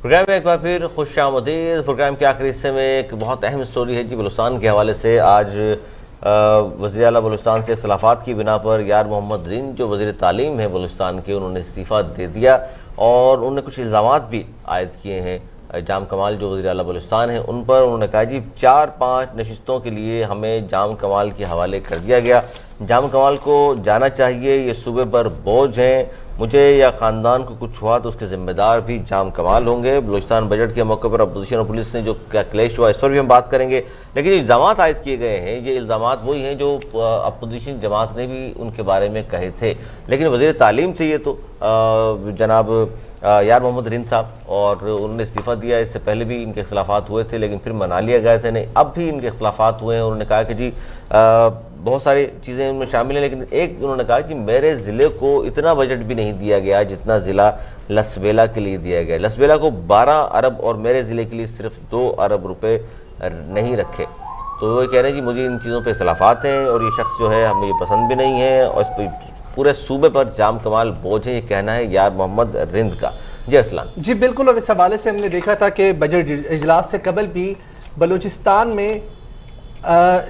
Programme میں ایک بار پھر خوش آمدید۔ پروگرام کے آخری حصے میں ایک بہت اہم سٹوری ہے جی بلوچستان کے حوالے سے۔ آج وزیر اعلیٰ بلوچستان سے اختلافات کی بنا پر یار محمد رند جو وزیر تعلیم ہے بلوچستان کے، انہوں نے استعفیٰ دے دیا اور انہوں نے کچھ الزامات بھی عائد کیے ہیں جام کمال جو وزیر اعلیٰ بلوچستان ہیں ان پر۔ انہوں نے کہا جی 4-5 نشستوں کے لیے ہمیں جام کمال کے حوالے کر دیا گیا، جام کمال کو جانا چاہیے، یہ صوبے پر بوجھ ہیں، مجھے یا خاندان کو کچھ ہوا تو اس کے ذمہ دار بھی جام کمال ہوں گے۔ بلوچستان بجٹ کے موقع پر اپوزیشن اور پولیس نے جو کیا کلیش ہوا اس پر بھی ہم بات کریں گے، لیکن جو الزامات عائد کیے گئے ہیں یہ الزامات وہی ہیں جو اپوزیشن جماعت نے بھی ان کے بارے میں کہے تھے، لیکن وزیر تعلیم تھے یہ تو جناب یار محمد رند صاحب، اور انہوں نے استعفیٰ دیا۔ اس سے پہلے بھی ان کے اختلافات ہوئے تھے لیکن پھر منا لیا گئے تھے نہیں، اب بھی ان کے اختلافات ہوئے ہیں۔ انہوں نے کہا کہ جی بہت ساری چیزیں ان میں شامل ہیں، لیکن ایک انہوں نے کہا کہ میرے ضلع کو اتنا بجٹ بھی نہیں دیا گیا جتنا ضلع لسبیلا کے لیے دیا گیا۔ لسبیلا کو 12 ارب اور میرے ضلع کے لیے صرف 2 ارب روپے نہیں رکھے۔ تو وہ کہہ رہے ہیں جی مجھے ان چیزوں پہ اختلافات ہیں اور یہ شخص جو ہے ہمیں یہ پسند بھی نہیں ہے اور اس پہ پورے صوبے پر جام کمال بوجھ ہے، یہ کہنا ہے یار محمد رند کا۔ جی اسلام جی بالکل، اور اس حوالے سے ہم نے دیکھا تھا کہ بجٹ اجلاس سے قبل بھی بلوچستان میں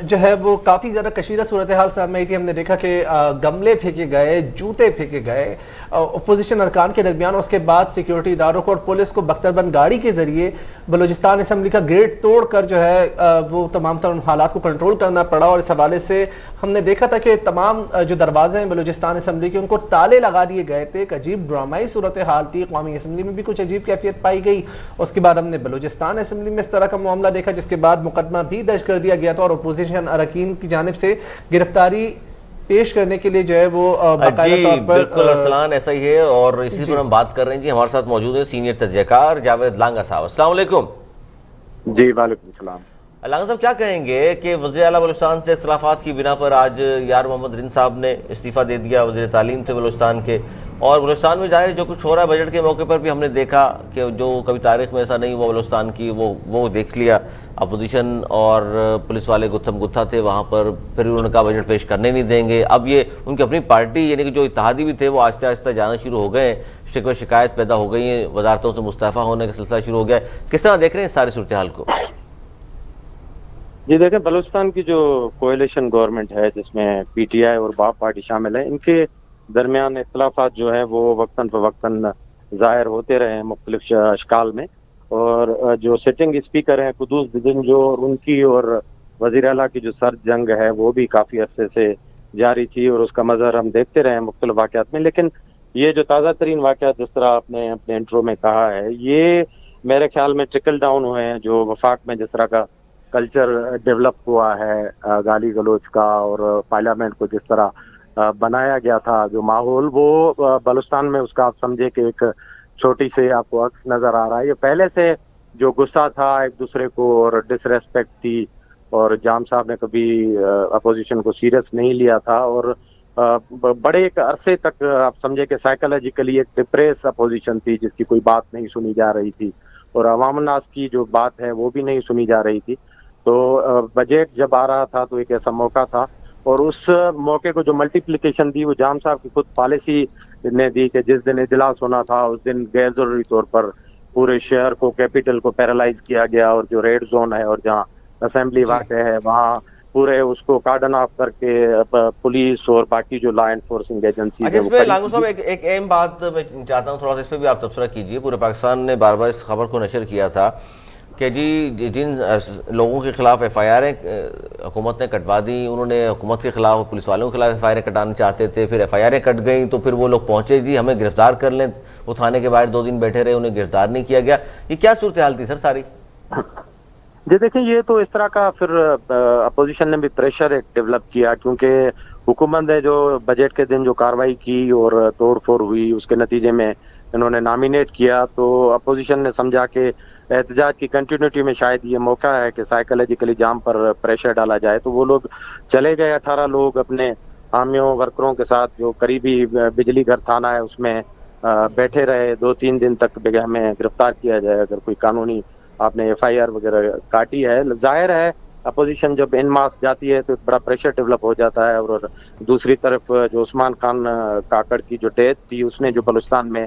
جو ہے وہ کافی زیادہ کشیدہ صورتحال سامنے آئی تھی۔ ہم نے دیکھا کہ گملے پھینکے گئے، جوتے پھینکے گئے اپوزیشن ارکان کے درمیان، اس کے بعد سیکیورٹی اداروں کو اور پولیس کو بختربند گاڑی کے ذریعے بلوچستان اسمبلی کا گیٹ توڑ کر جو ہے وہ تمام تر حالات کو کنٹرول کرنا پڑا۔ اور اس حوالے سے ہم نے دیکھا تھا کہ تمام جو دروازے ہیں بلوچستان اسمبلی کے ان کو تالے لگا دیے گئے تھے۔ ایک عجیب ڈرامائی صورتحال تھی، قومی اسمبلی میں بھی کچھ عجیب کیفیت پائی گئی۔ اس کے بعد ہم نے بلوچستان اسمبلی میں اس طرح کا معاملہ دیکھا جس کے بعد مقدمہ بھی درج کر دیا گیا تھا اور اپوزیشن اراکین کی جانب سے گرفتاری پیش کرنے کے لیے جو ہے وہ باقاعدہ طور پر بالکل ارسلان ایسا ہی ہے، اور اسی پر ہم بات کر رہے ہیں۔ جی ہمارے ساتھ موجود ہیں سینئر تجزیہ کار جاوید لانگا صاحب۔ السلام علیکم۔ جی وعلیکم السلام۔ لانگا صاحب کیا کہیں گے کہ وزیر اعلیٰ بلوچستان سے اختلافات کی بنا پر آج یار محمد رند صاحب نے استعفیٰ دے دیا، وزیر تعلیم تھے بلوچستان کے، اور بلوچستان میں ظاہر جو کچھ ہو رہا ہے بجٹ کے موقع پر بھی ہم نے دیکھا کہ جو کبھی تاریخ میں ایسا نہیں ہوا بلوچستان کی وہ دیکھ لیا۔ اپوزیشن اور پولیس والے گتھم گتھا تھے وہاں پر، پھر انہوں نے کہا بجٹ پیش کرنے نہیں دیں گے۔ اب یہ ان کی اپنی پارٹی یعنی کہ جو اتحادی بھی تھے وہ آہستہ آہستہ جانا شروع ہو گئے ہیں، شکوے شکایت پیدا ہو گئی ہیں، وزارتوں سے مستعفی ہونے کا سلسلہ شروع ہو گیا ہے۔ کس طرح دیکھ رہے ہیں اس ساری صورتحال کو؟ جی دیکھیں، بلوچستان کی جو کوئلیشن گورنمنٹ ہے جس میں پی ٹی آئی اور باپ پارٹی شامل ہے، ان کے درمیان اختلافات جو ہیں وہ وقتاً فوقتاً ظاہر ہوتے رہے ہیں مختلف اشکال میں، اور جو سٹنگ اسپیکر ہیں قدوس بدن جو ان کی اور وزیر اعلیٰ کی جو سرد جنگ ہے وہ بھی کافی عرصے سے جاری تھی اور اس کا مظہر ہم دیکھتے رہے ہیں مختلف واقعات میں۔ لیکن یہ جو تازہ ترین واقعات جس طرح آپ نے اپنے انٹرو میں کہا ہے، یہ میرے خیال میں ٹرکل ڈاؤن ہوئے ہیں جو وفاق میں جس طرح کا کلچر ڈیولپ ہوا ہے گالی گلوچ کا، اور پارلیمنٹ کو جس طرح بنایا گیا تھا جو ماحول، وہ بلوچستان میں اس کا آپ سمجھے کہ ایک چھوٹی سے آپ کو عکس نظر آ رہا ہے۔ یہ پہلے سے جو غصہ تھا ایک دوسرے کو اور ڈس ریسپیکٹ تھی، اور جام صاحب نے کبھی اپوزیشن کو سیریس نہیں لیا تھا، اور بڑے ایک عرصے تک آپ سمجھے کہ سائیکولوجیکلی ایک ڈپریس اپوزیشن تھی جس کی کوئی بات نہیں سنی جا رہی تھی، اور عوام الناس کی جو بات ہے وہ بھی نہیں سنی جا رہی تھی۔ تو بجٹ جب آ رہا تھا تو ایک ایسا موقع تھا، اور اس موقع کو جو ملٹیپلیکیشن دی وہ جام صاحب کی خود پالیسی نے دی کہ جس دن اجلاس ہونا تھا اس دن غیر ضروری طور پر پورے شہر کو، کیپٹل کو پیرالائز کیا گیا، اور جو ریڈ زون ہے اور جہاں اسمبلی واقع ہے وہاں پورے اس کو کارڈن آف کر کے پولیس اور باقی جو لا انفورسنگ ایجنسی اچھا، اس میں لانگو صاحب ایک اہم بات میں چاہتا ہوں تھوڑا سا اس پہ بھی آپ تبصرہ کیجئے۔ پورے پاکستان نے بار بار اس خبر کو نشر کیا تھا کہ جی جن لوگوں کے خلاف ایف آئی آریں حکومت نے کٹوا دی، انہوں نے حکومت کے خلاف پولیس والوں کے خلاف ایف آئی آریں کٹانا چاہتے تھے، پھر ایف آئی آریں کٹ گئیں تو پھر وہ لوگ پہنچے جی ہمیں گرفتار کر لیں، وہ تھانے کے باہر 2 دن بیٹھے رہے، انہیں گرفتار نہیں کیا گیا۔ یہ کیا صورتحال تھی سر ساری؟ جی دیکھیں، یہ تو اس طرح کا پھر اپوزیشن نے بھی پریشر ایک ڈیولپ کیا، کیونکہ حکومت نے جو بجٹ کے دن جو کارروائی کی اور توڑ پھوڑ ہوئی اس کے نتیجے میں انہوں نے نامینیٹ کیا، تو اپوزیشن نے سمجھا کہ احتجاج کی کنٹینیوٹی میں شاید یہ موقع ہے کہ سائیکولوجیکلی جام پر پریشر ڈالا جائے، تو وہ لوگ چلے گئے 18 لوگ اپنے حامیوں ورکروں کے ساتھ جو قریبی بجلی گھر تھانہ ہے اس میں بیٹھے رہے 2-3 دن تک ہمیں گرفتار کیا جائے اگر کوئی قانونی آپ نے ایف آئی آر وغیرہ کاٹی ہے۔ ظاہر ہے اپوزیشن جب ان ماس جاتی ہے تو ایک بڑا پریشر ڈیولپ ہو جاتا ہے، اور دوسری طرف جو عثمان خان کاکڑ کی جو ڈیتھ تھی اس نے جو بلوچستان میں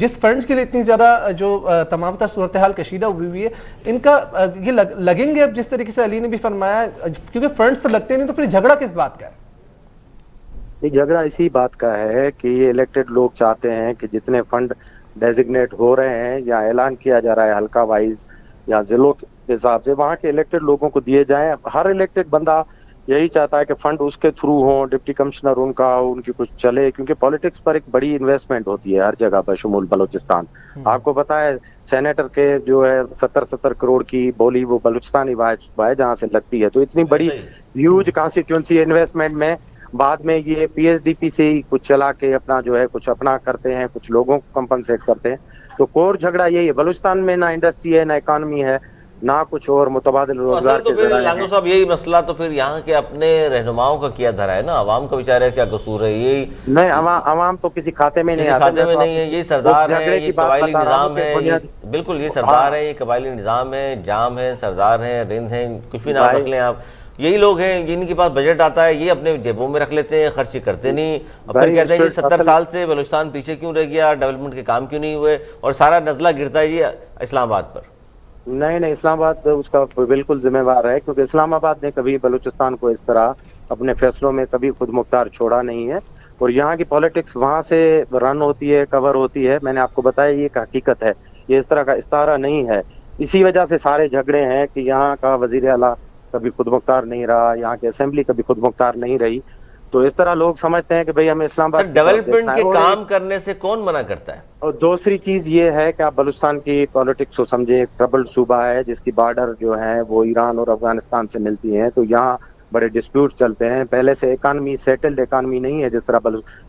جس فرنڈز کے لیے اتنی زیادہ جو تمام تر صورتحال کشیدہ ہوئی ہے, ان کا یہ لگیں گے اب جس طریقے سے علی نے بھی فرمایا, کیونکہ فرنڈز تو لگتے نہیں, تو پھر جھگڑا کس بات کا ہے؟ یہ جھگڑا اسی بات کا ہے کہ یہ الیکٹڈ لوگ چاہتے ہیں کہ جتنے فنڈ ڈیزگنیٹ ہو رہے ہیں یا اعلان کیا جا رہا ہے حلقہ وائز یا ضلعوں کے حساب سے, وہاں کے الیکٹڈ لوگوں کو دیے جائیں. ہر الیکٹڈ بندہ یہی چاہتا ہے کہ فنڈ اس کے تھرو ہوں, ڈپٹی کمشنر ان کا ان کی کچھ چلے, کیونکہ پالیٹکس پر ایک بڑی انویسٹمنٹ ہوتی ہے ہر جگہ پر شمول بلوچستان. آپ کو پتا ہے سینیٹر کے جو ہے 70 کروڑ کی بولی وہ بلوچستانی ہے جہاں سے لگتی ہے, تو اتنی بڑی ہیوج کانسٹیٹوئنسی انویسٹمنٹ میں بعد میں یہ پی ایس ڈی پی سے ہی کچھ چلا کے اپنا جو ہے کچھ اپنا کرتے ہیں, کچھ لوگوں کو کمپنسیٹ کرتے ہیں. تو کور جھگڑا یہی ہے. بلوچستان میں نہ انڈسٹری ہے, نہ اکانومی ہے, نہ کچھ اور متبادل روزگار کے ذرائع ہیں. لانگو صاحب یہی مسئلہ تو پھر یہاں کے اپنے رہنماؤں کا کیا دھرا ہے نا, عوام کا بیچارہ کیا قصور ہے؟ یہی نہیں, عوام تو کسی کھاتے میں نہیں آتا, کھاتے میں نہیں ہے. یہ سردار ہے, یہ قبائلی نظام ہے, بالکل یہ سردار ہے, یہ قبائلی نظام ہے, جام ہے, سردار ہیں, رند ہیں, کچھ بھی نام رکھ لیں آپ. یہی لوگ ہیں جن کے پاس بجٹ آتا ہے, یہ اپنے جیبوں میں رکھ لیتے ہیں, خرچ کرتے نہیں. اور پھر کہتے ہیں جی 70 سال سے بلوچستان پیچھے کیوں رہ گیا, ڈیولپمنٹ کے کام کیوں نہیں ہوئے, اور سارا نزلہ گرتا ہے یہ اسلام آباد پر. نہیں, اسلام آباد اس کا بالکل ذمہ وار ہے, کیونکہ اسلام آباد نے کبھی بلوچستان کو اس طرح اپنے فیصلوں میں کبھی خود مختار چھوڑا نہیں ہے. اور یہاں کی پالیٹکس وہاں سے رن ہوتی ہے, کور ہوتی ہے. میں نے آپ کو بتایا یہ ایک حقیقت ہے, یہ اس طرح کا استعارہ نہیں ہے. اسی وجہ سے سارے جھگڑے ہیں کہ یہاں کا وزیر اعلیٰ کبھی خود مختار نہیں رہا, یہاں کی اسمبلی کبھی خود مختار نہیں رہی. تو اس طرح لوگ سمجھتے ہیں کہ بھئی ہمیں اسلام آباد ڈیولپمنٹ کے کام کرنے سے کون منع کرتا ہے؟ اور دوسری چیز یہ ہے کہ آپ بلوچستان کی پالیٹکس کو سمجھیں, ٹربلڈ صوبہ ہے جس کی بارڈر جو ہے وہ ایران اور افغانستان سے ملتی ہیں, تو یہاں بڑے ڈسپیوٹ چلتے ہیں. پہلے سے اکانومی سیٹلڈ اکانومی نہیں ہے جس طرح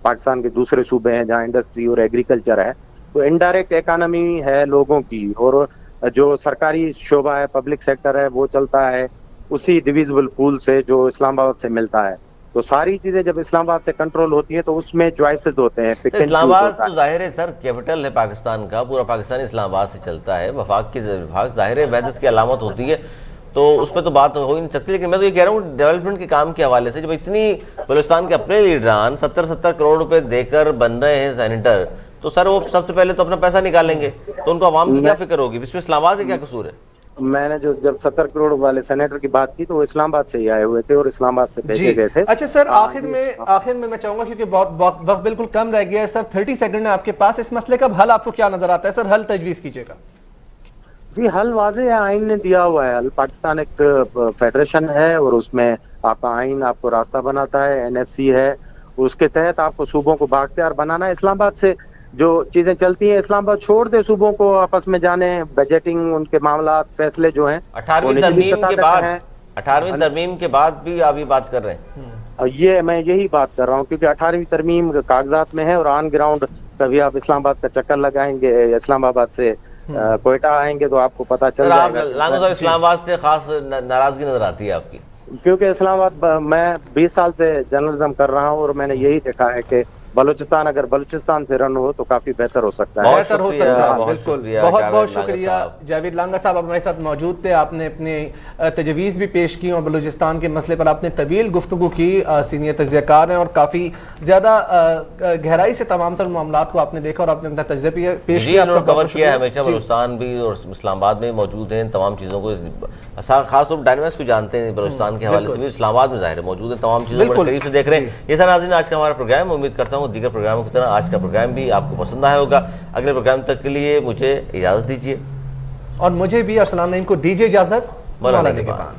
پاکستان کے دوسرے صوبے ہیں جہاں انڈسٹری اور ایگریکلچر ہے. تو انڈائریکٹ اکانومی ہے لوگوں کی, اور جو سرکاری شعبہ ہے, پبلک سیکٹر ہے, وہ چلتا ہے اسی ڈویزبل پول سے جو اسلام آباد سے ملتا ہے. تو ساری چیزیں جب اسلام آباد سے کنٹرول ہوتی ہیں تو اس میں چوائسز ہوتے ہیں. اسلام آباد تو ظاہر ہے سر کیپٹل ہے پاکستان کا, پورا پاکستان اسلام آباد سے چلتا ہے. وفاق کی ظاہر ہے وحدت کی علامت ہوتی ہے, تو اس پہ تو بات ہو ہی نہیں سکتی. لیکن میں تو یہ کہہ رہا ہوں ڈیولپمنٹ کے کام کے حوالے سے, جب اتنی بلوچستان کے اپنے لیڈران 70 کروڑ روپے دے کر بن رہے ہیں سینیٹر, تو سر وہ سب سے پہلے تو اپنا پیسہ نکالیں گے, تو ان کو عوام کی کیا فکر ہوگی؟ اس میں اسلام آباد کا کیا قصور ہے؟ میں نے جب 70 کروڑ والے سینیٹر کی بات کی تو وہ اسلام آباد سے ہی آئے ہوئے تھے اور اسلام آباد سے بھیجے گئے تھے. اچھا سر, آخر میں چاہوں گا کیونکہ وقت بالکل کم رہ گیا ہے سر, 30 سیکنڈ ہے آپ کے پاس, اس مسئلے کا حل آپ کو کیا نظر آتا ہے سر؟ حل تجویز کیجیے گا. جی حل واضح ہے, آئین نے دیا ہوا ہے. پاکستان ایک فیڈریشن ہے اور اس میں آپ کا آئین آپ کو راستہ بناتا ہے, NFC ہے, اس کے تحت آپ کو صوبوں کو بااختیار بنانا ہے. اسلام آباد سے جو چیزیں چلتی ہیں اسلام آباد چھوڑ دے صوبوں کو آپس میں جانے, بجٹنگ ان کے معاملات فیصلے جو ہیں 18ویں ترمیم کے بعد بھی آپ یہ بات کر رہے ہیں. یہ میں یہی بات کر رہا ہوں کیونکہ 18ویں ترمیم کاغذات میں ہے, اور آن گراؤنڈ کبھی آپ اسلام آباد کا چکر لگائیں گے, اسلام آباد سے کوئٹہ آئیں گے تو آپ کو پتہ چل جائے گا. لانگو صاحب اسلام آباد سے خاص ناراضگی نظر آتی ہے آپ کی؟ کیونکہ اسلام آباد میں 20 سال سے جرنلزم کر رہا ہوں اور میں نے یہی دیکھا ہے کہ بلوچستان اگر بلوچستان سے رن ہو تو کافی بہتر ہو سکتا ہے. بہتر ہو سکتا ہے, بالکل. بہت شکریہ جاوید لانگا صاحب, آپ ہمارے ساتھ موجود تھے. آپ نے اپنے تجویز بھی پیش کی اور بلوچستان کے مسئلے پر آپ نے طویل گفتگو کی. سینئر تجزیہ کار ہیں اور کافی زیادہ گہرائی سے تمام تر معاملات کو آپ نے دیکھا اور آپ نے اپنا تجزیہ پیش کیا. کور کیا ہے ہمیشہ, بلوچستان بھی اور اسلام آباد میں موجود ہیں تمام چیزوں کو, خاص طور پر ڈائنامکس کو جانتے ہیں بلوچستان کے حوالے سے بھی. اسلام آباد میں ظاہر موجود ہیں, تمام چیزوں کو قریب سے دیکھ رہے ہیں. یہ سر ناظرین آج کا ہمارا پروگرام, امید کرتا ہوں دیگر پروگراموں کی طرح آج کا پروگرام بھی آپ کو پسند آیا ہوگا. اگلے پروگرام تک کے لیے مجھے اجازت دیجیے, اور مجھے بھی ارسلان نعیم کو دیجیے اجازت. مولا نگہبان.